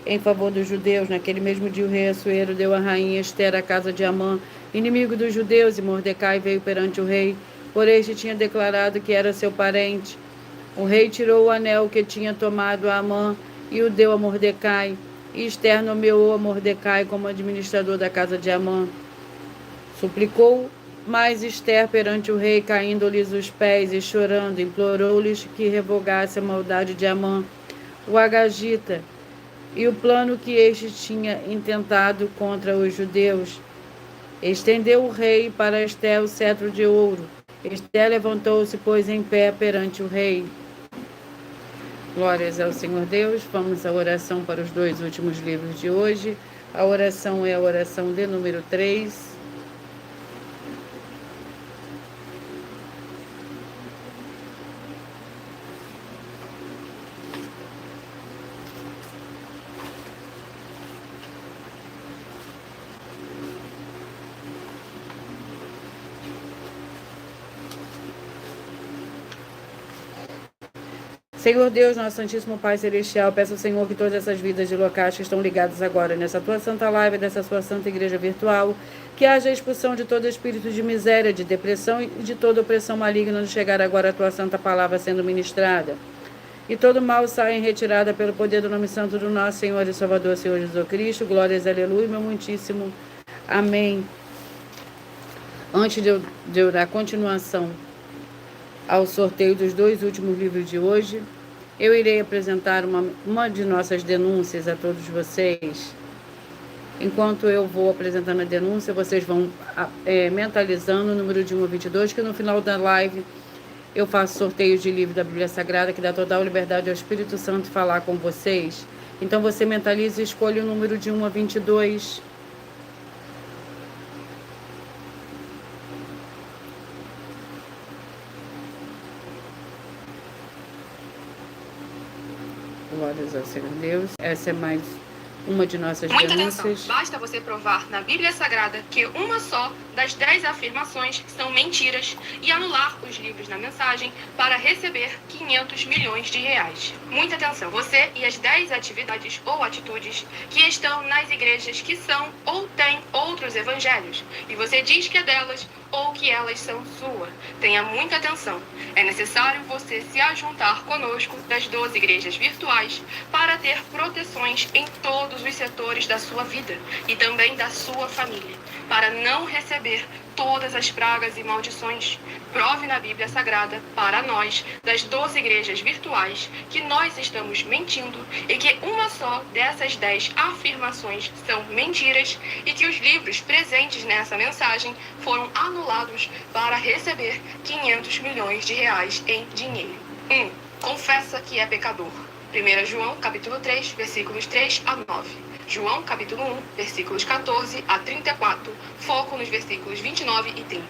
em favor dos judeus. Naquele mesmo dia o rei Assuero deu a rainha Esther à casa de Amã, inimigo dos judeus, e Mordecai veio perante o rei, por este tinha declarado que era seu parente. O rei tirou o anel que tinha tomado a Amã e o deu a Mordecai, e Esther nomeou a Mordecai como administrador da casa de Amã. Suplicou mais Esther perante o rei, caindo-lhes os pés e chorando, implorou-lhes que revogasse a maldade de Amã, o agagita, e o plano que este tinha intentado contra os judeus. Estendeu o rei para Esther o cetro de ouro. Esther levantou-se, pois, em pé perante o rei. Glórias ao Senhor Deus. Vamos à oração para os 2 últimos livros de hoje. A oração é a oração de número 3. Senhor Deus, nosso Santíssimo Pai Celestial, peço ao Senhor que todas essas vidas de locais que estão ligadas agora nessa tua santa live, dessa sua santa igreja virtual, que haja a expulsão de todo espírito de miséria, de depressão e de toda opressão maligna no chegar agora a tua santa palavra sendo ministrada. E todo mal sai em retirada pelo poder do nome santo do nosso Senhor e Salvador, Senhor Jesus Cristo. Glórias, aleluia, meu muitíssimo amém. Antes de eu dar continuação ao sorteio dos 2 últimos livros de hoje, eu irei apresentar uma de nossas denúncias a todos vocês. Enquanto eu vou apresentando a denúncia, vocês vão mentalizando o número de 1 a 22, que no final da live eu faço sorteio de livro da Bíblia Sagrada, que dá total liberdade ao Espírito Santo falar com vocês. Então você mentaliza e escolhe o número de 1 a 22. Glórias ao Senhor Deus. Essa é mais uma de nossas Muita denúncias. atenção. Basta você provar na Bíblia Sagrada que uma só das 10 afirmações são mentiras e anular os livros na mensagem para receber 500 milhões de reais. Muita atenção. Você e as 10 atividades ou atitudes que estão nas igrejas que são ou têm outros evangelhos e você diz que é delas ou que elas são sua. Tenha muita atenção. É necessário você se ajuntar conosco das 12 igrejas virtuais para ter proteções em todos os setores da sua vida e também da sua família, para não receber todas as pragas e maldições. Prove na Bíblia Sagrada para nós, das 12 igrejas virtuais, que nós estamos mentindo e que uma só dessas 10 afirmações são mentiras e que os livros presentes nessa mensagem foram anulados para receber 500 milhões de reais em dinheiro. 1. Confessa que é pecador. 1 João, capítulo 3, versículos 3 a 9. João, capítulo 1, versículos 14 a 34, foco nos versículos 29 e 30.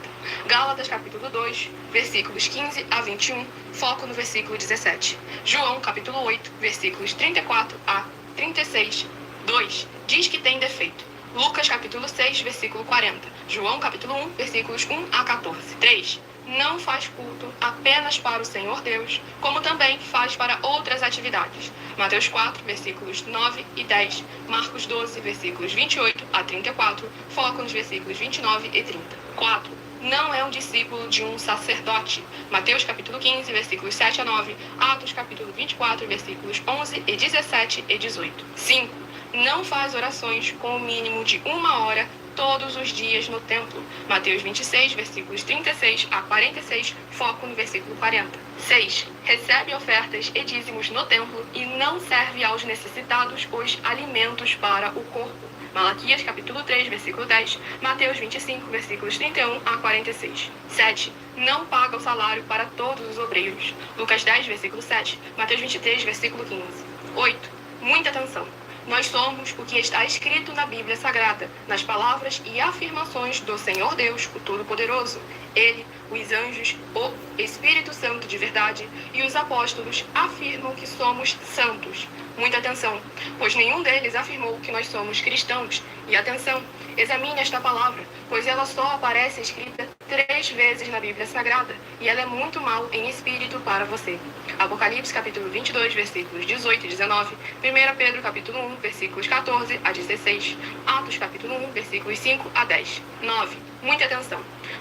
Gálatas, capítulo 2, versículos 15 a 21, foco no versículo 17. João, capítulo 8, versículos 34 a 36, 2, diz que tem defeito. Lucas, capítulo 6, versículo 40. João, capítulo 1, versículos 1 a 14. 3. Não faz culto apenas para o Senhor Deus, como também faz para outras atividades. Mateus 4, versículos 9 e 10. Marcos 12, versículos 28 a 34. Foco nos versículos 29 e 30. 4. Não é um discípulo de um sacerdote. Mateus capítulo 15, versículos 7 a 9. Atos capítulo 24, versículos 11 e 17 e 18. 5. Não faz orações com o mínimo de 1 hora todos os dias no templo. Mateus 26, versículos 36 a 46, foco no versículo 40. 6. Recebe ofertas e dízimos no templo e não serve aos necessitados os alimentos para o corpo. Malaquias capítulo 3, versículo 10, Mateus 25, versículos 31 a 46. 7. Não paga o salário para todos os obreiros. Lucas 10, versículo 7, Mateus 23, versículo 15. 8. Muita atenção. Nós somos o que está escrito na Bíblia Sagrada, nas palavras e afirmações do Senhor Deus, o Todo-Poderoso. Ele, os anjos, o Espírito Santo de verdade e os apóstolos afirmam que somos santos. Muita atenção, pois nenhum deles afirmou que nós somos cristãos. E atenção, examine esta palavra, pois ela só aparece escrita 3 vezes na Bíblia Sagrada, e ela é muito mal em espírito para você. Apocalipse capítulo 22, versículos 18 e 19, 1 Pedro capítulo 1, versículos 14 a 16, Atos capítulo 1, versículos 5 a 10. 9. Muita atenção.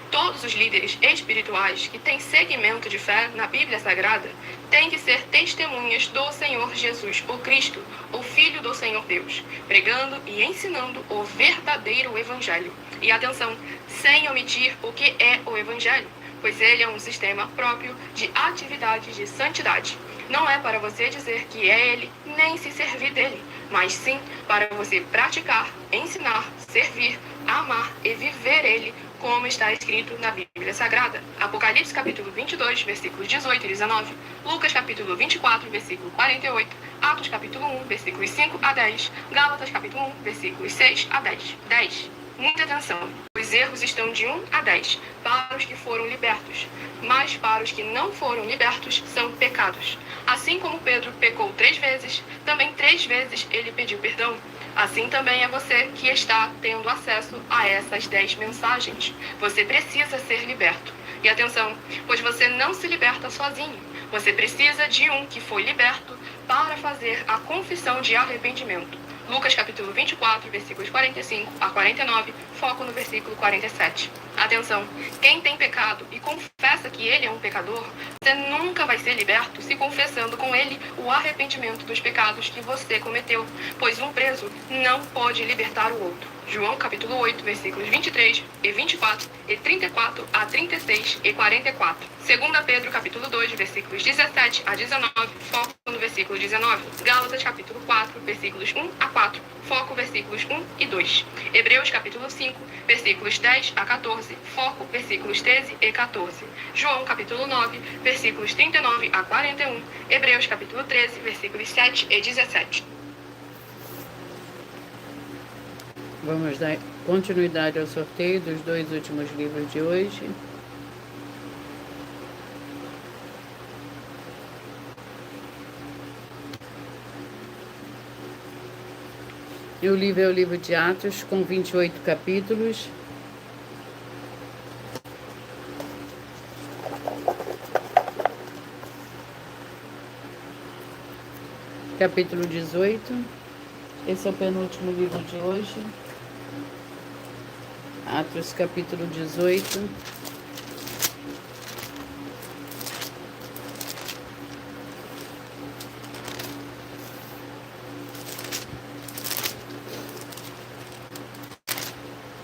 Todos os líderes espirituais que têm segmento de fé na Bíblia Sagrada têm que ser testemunhas do Senhor Jesus, o Cristo, o Filho do Senhor Deus, pregando e ensinando o verdadeiro Evangelho. E atenção, sem omitir o que é o Evangelho, pois ele é um sistema próprio de atividades de santidade. Não é para você dizer que é ele, nem se servir dele, mas sim para você praticar, ensinar, servir, amar e viver ele, como está escrito na Bíblia Sagrada. Apocalipse capítulo 22, versículos 18 e 19, Lucas capítulo 24, versículo 48, Atos capítulo 1, versículos 5 a 10, Gálatas capítulo 1, versículos 6 a 10. 10. Muita atenção. Os erros estão de 1 a 10 para os que foram libertos, mas para os que não foram libertos são pecados. Assim como Pedro pecou 3 vezes, também 3 vezes ele pediu perdão. Assim também é você que está tendo acesso a essas 10 mensagens. Você precisa ser liberto. E atenção, pois você não se liberta sozinho. Você precisa de um que foi liberto para fazer a confissão de arrependimento. Lucas capítulo 24, versículos 45 a 49, foco no versículo 47. Atenção, quem tem pecado e confessa que ele é um pecador, você nunca vai ser liberto se confessando com ele o arrependimento dos pecados que você cometeu, pois um preso não pode libertar o outro. João capítulo 8, versículos 23 e 24 e 34 a 36 e 44. 2 Pedro capítulo 2, versículos 17 a 19, foco no versículo 19. Gálatas capítulo 4, versículos 1 a 4, foco versículos 1 e 2. Hebreus capítulo 5, versículos 10 a 14, foco versículos 13 e 14. João capítulo 9, versículos 39 a 41. Hebreus capítulo 13, versículos 7 e 17. Vamos dar continuidade ao sorteio dos 2 últimos livros de hoje. E o livro é o livro de Atos, com 28 capítulos. Capítulo 18. Esse é o penúltimo livro de hoje. Atos, capítulo 18.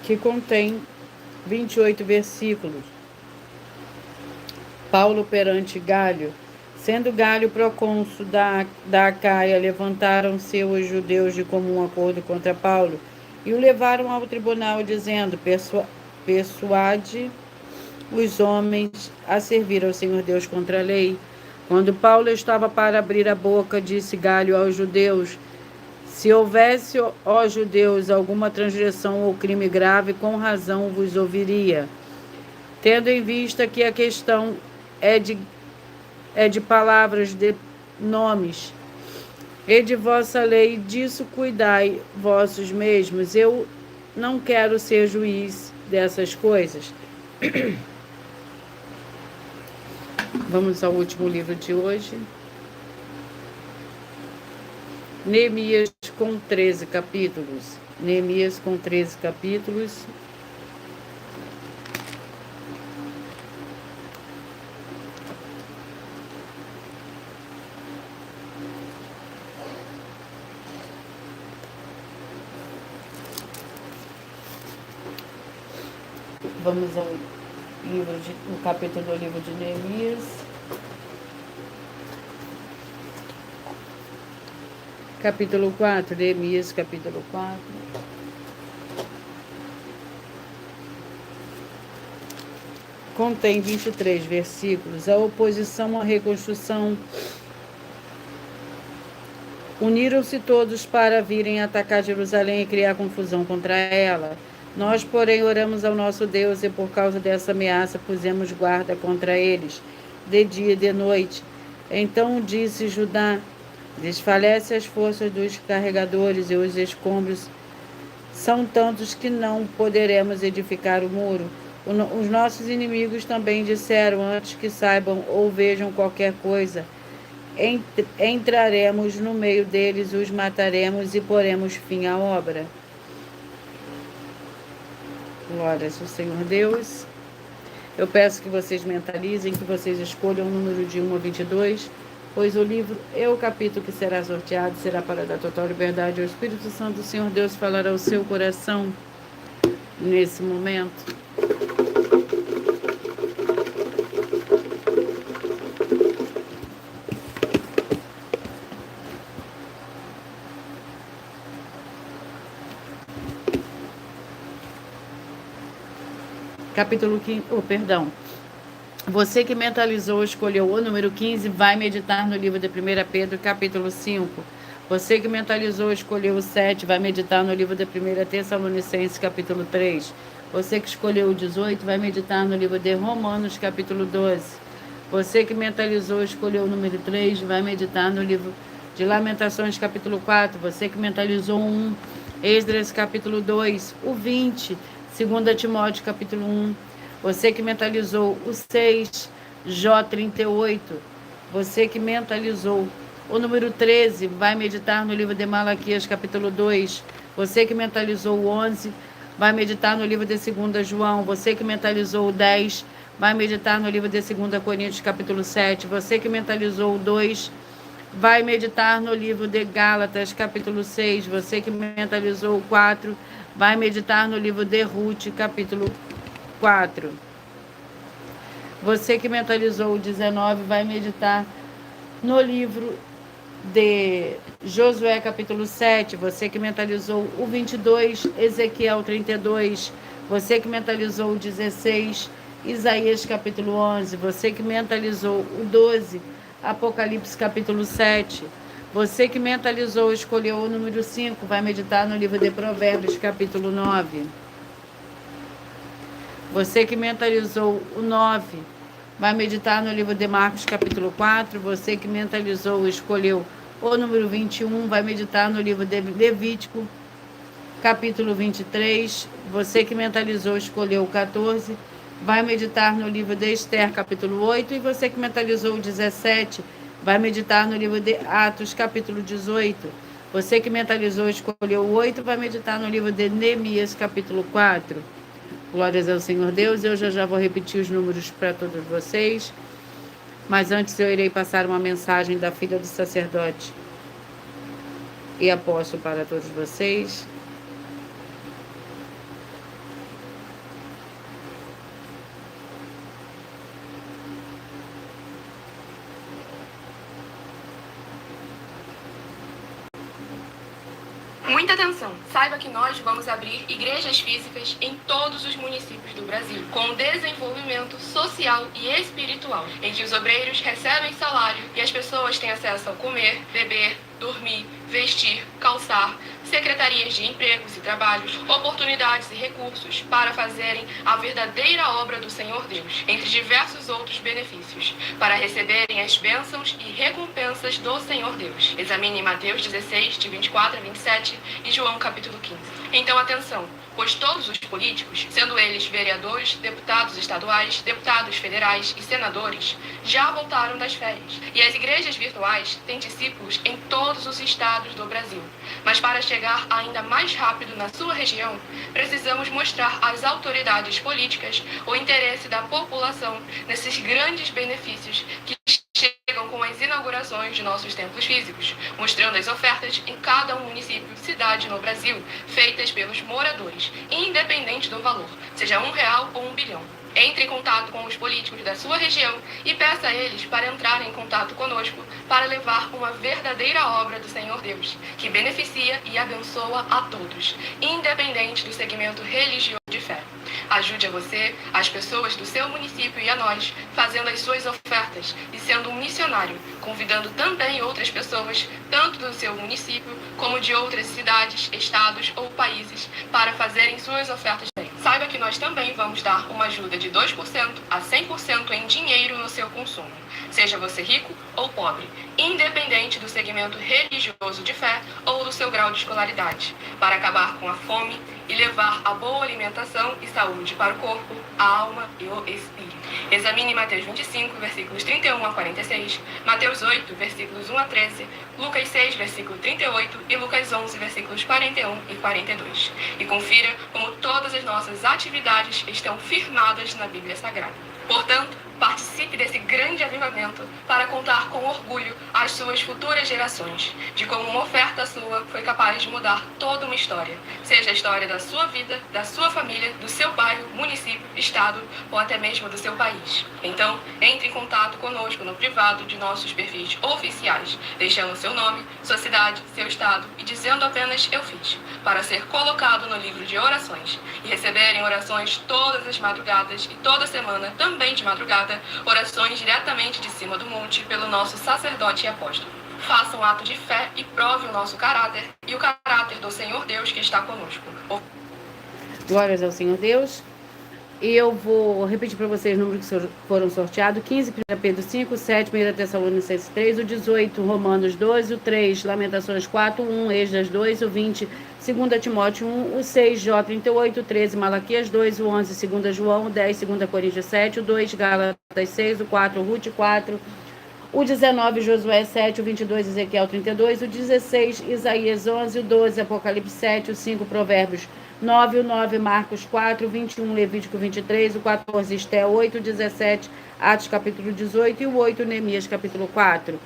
Que contém 28 versículos. Paulo perante Galho. Sendo Galho procônsul da Acaia, levantaram-se os judeus de comum acordo contra Paulo e o levaram ao tribunal, dizendo: persuade os homens a servir ao Senhor Deus contra a lei. Quando Paulo estava para abrir a boca, disse Galho aos judeus: se houvesse, ó judeus, alguma transgressão ou crime grave, com razão vos ouviria. Tendo em vista que a questão é de palavras, de nomes, e de vossa lei, disso cuidai vossos mesmos. Eu não quero ser juiz dessas coisas. Vamos ao último livro de hoje. Neemias com 13 capítulos. Neemias com 13 capítulos. Vamos ao capítulo do livro de Neemias. Capítulo 4, Neemias, capítulo 4. Contém 23 versículos. A oposição à reconstrução. Uniram-se todos para virem atacar Jerusalém e criar confusão contra ela. Nós, porém, oramos ao nosso Deus e por causa dessa ameaça pusemos guarda contra eles, de dia e de noite. Então disse Judá: desfalece as forças dos carregadores e os escombros são tantos que não poderemos edificar o muro. Os nossos inimigos também disseram: antes que saibam ou vejam qualquer coisa, entraremos no meio deles, os mataremos e poremos fim à obra. Glórias ao Senhor Deus. Eu peço que vocês mentalizem, que vocês escolham o número de 1 a 22, pois o livro e o capítulo que será sorteado será para dar total liberdade ao Espírito Santo do Senhor Deus falar ao seu coração nesse momento. Capítulo 15, Você que mentalizou, escolheu o número 15, vai meditar no livro de 1 Pedro, capítulo 5. Você que mentalizou, escolheu o 7, vai meditar no livro de 1 Tessalonicenses, capítulo 3. Você que escolheu o 18, vai meditar no livro de Romanos, capítulo 12. Você que mentalizou, escolheu o número 3, vai meditar no livro de Lamentações, capítulo 4. Você que mentalizou 1, Esdras, capítulo 2, o 20, 2 Timóteo, capítulo 1. Você que mentalizou o 6, Jó 38. Você que mentalizou O número 13 vai meditar no livro de Malaquias, capítulo 2. Você que mentalizou o 11, vai meditar no livro de 2 João. Você que mentalizou o 10, vai meditar no livro de 2 Coríntios, capítulo 7. Você que mentalizou o 2, vai meditar no livro de Gálatas, capítulo 6. Você que mentalizou o 4, vai meditar no livro de Ruth, capítulo 4. Você que mentalizou o 19, vai meditar no livro de Josué, capítulo 7. Você que mentalizou o 22, Ezequiel 32. Você que mentalizou o 16, Isaías, capítulo 11. Você que mentalizou o 12, Apocalipse, capítulo 7. Você que mentalizou, escolheu o número 5, vai meditar no livro de Provérbios, capítulo 9. Você que mentalizou o 9, vai meditar no livro de Marcos, capítulo 4. Você que mentalizou, escolheu o número 21, vai meditar no livro de Levítico, capítulo 23. Você que mentalizou, escolheu o 14, vai meditar no livro de Esther, capítulo 8. E você que mentalizou o 17, vai meditar no livro de Atos, capítulo 18. Você que mentalizou, escolheu o 8, vai meditar no livro de Neemias, capítulo 4. Glórias ao Senhor Deus. Eu já vou repetir os números para todos vocês. Mas antes eu irei passar uma mensagem da filha do sacerdote e apóstolo para todos vocês. Muita atenção! Saiba que nós vamos abrir igrejas físicas em todos os municípios do Brasil, com desenvolvimento social e espiritual, em que os obreiros recebem salário e as pessoas têm acesso ao comer, beber, dormir, vestir, calçar, secretarias de empregos e trabalhos, oportunidades e recursos para fazerem a verdadeira obra do Senhor Deus, entre diversos outros benefícios, para receberem as bênçãos e recompensas do Senhor Deus. Examine Mateus 16, de 24 a 27 e João capítulo 15. Então atenção, pois todos os políticos, sendo eles vereadores, deputados estaduais, deputados federais e senadores, já voltaram das férias. E as igrejas virtuais têm discípulos em todos os estados do Brasil. Mas para chegar ainda mais rápido na sua região, precisamos mostrar às autoridades políticas o interesse da população nesses grandes benefícios que chegam com as inaugurações de nossos templos físicos, mostrando as ofertas em cada município, cidade no Brasil, feitas pelos moradores, independente do valor, seja R$1 ou 1 bilhão. Entre em contato com os políticos da sua região e peça a eles para entrarem em contato conosco para levar uma verdadeira obra do Senhor Deus, que beneficia e abençoa a todos, independente do segmento religioso de fé. Ajude a você, as pessoas do seu município e a nós, fazendo as suas ofertas e sendo um missionário, convidando também outras pessoas, tanto do seu município como de outras cidades, estados ou países, para fazerem suas ofertas também. Saiba que nós também vamos dar uma ajuda de 2% a 100% em dinheiro no seu consumo, seja você rico ou pobre, independente do segmento religioso de fé ou do seu grau de escolaridade, para acabar com a fome e levar a boa alimentação e saúde para o corpo, a alma e o espírito. Examine Mateus 25, versículos 31 a 46, Mateus 8, versículos 1 a 13, Lucas 6, versículo 38 e Lucas 11, versículos 41 e 42. E confira como todas as nossas atividades estão firmadas na Bíblia Sagrada. Portanto, participe desse grande avivamento para contar com orgulho às suas futuras gerações, de como uma oferta sua foi capaz de mudar toda uma história, seja a história da sua vida, da sua família, do seu bairro, município, estado ou até mesmo do seu país. Então, entre em contato conosco no privado de nossos perfis oficiais, deixando seu nome, sua cidade, seu estado e dizendo apenas "eu fiz", para ser colocado no livro de orações e receberem orações todas as madrugadas e toda semana, também de madrugada, orações diretamente de cima do monte pelo nosso sacerdote e apóstolo. Faça um ato de fé e prove o nosso caráter e o caráter do Senhor Deus que está conosco. Glórias ao Senhor Deus. E eu vou repetir para vocês os números que foram sorteados: 15, 1 Pedro 5, 7, 1 Tessalonicenses 3, o 18, Romanos 12, o 3, Lamentações 4, 1, Esdras 2, o 20, 2 Timóteo 1, o 6, Jó 38, o 13, Malaquias 2, o 11, 2 João, o 10, 2 Coríntios 7, o 2, Gálatas 6, o 4, Ruth 4, O 19, Josué 7, o 22, Ezequiel 32, o 16, Isaías 11, o 12, Apocalipse 7, o 5, Provérbios 9, o 9, Marcos 4, o 21, Levítico 23, o 14, Esté 8, o 17, Atos capítulo 18 e o 8, Neemias capítulo 4.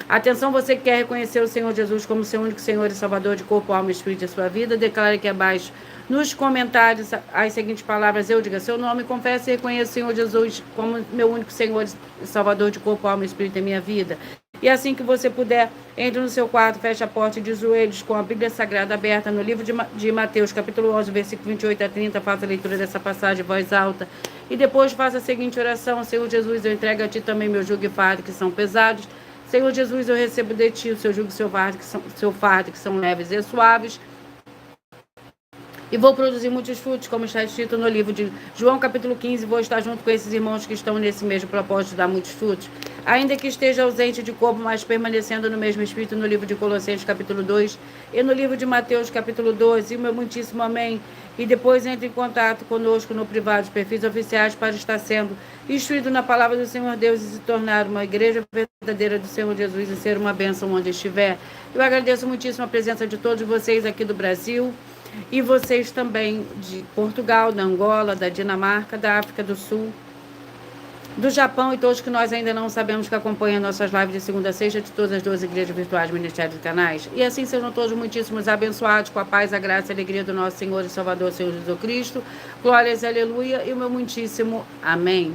Atenção, você que quer reconhecer o Senhor Jesus como seu único Senhor e Salvador de corpo, alma e espírito da sua vida, declare aqui abaixo nos comentários as seguintes palavras: eu diga seu nome, confesse e reconheça o Senhor Jesus como meu único Senhor e Salvador de corpo, alma e espírito da minha vida. E assim que você puder, entre no seu quarto, feche a porta de joelhos com a Bíblia Sagrada aberta no livro de Mateus, capítulo 11, versículo 28 a 30, faça a leitura dessa passagem em voz alta. E depois faça a seguinte oração: Senhor Jesus, eu entrego a Ti também meu jugo e fardo que são pesados. Senhor Jesus, eu recebo de Ti o seu jugo e seu fardo que são leves e suaves. E vou produzir muitos frutos, como está escrito no livro de João, capítulo 15. Vou estar junto com esses irmãos que estão nesse mesmo propósito de dar muitos frutos. Ainda que esteja ausente de corpo, mas permanecendo no mesmo espírito, no livro de Colossenses, capítulo 2. E no livro de Mateus, capítulo 12. E o meu muitíssimo amém. E depois entre em contato conosco no privado, os perfis oficiais, para estar sendo instruído na palavra do Senhor Deus e se tornar uma igreja verdadeira do Senhor Jesus e ser uma bênção onde estiver. Eu agradeço muitíssimo a presença de todos vocês aqui do Brasil. E vocês também de Portugal, da Angola, da Dinamarca, da África do Sul, do Japão e todos que nós ainda não sabemos que acompanham nossas lives de segunda a sexta de todas as 12 igrejas virtuais, ministérios e canais. E assim sejam todos muitíssimos abençoados com a paz, a graça e a alegria do nosso Senhor e Salvador, Senhor Jesus Cristo. Glórias e aleluia e o meu muitíssimo amém.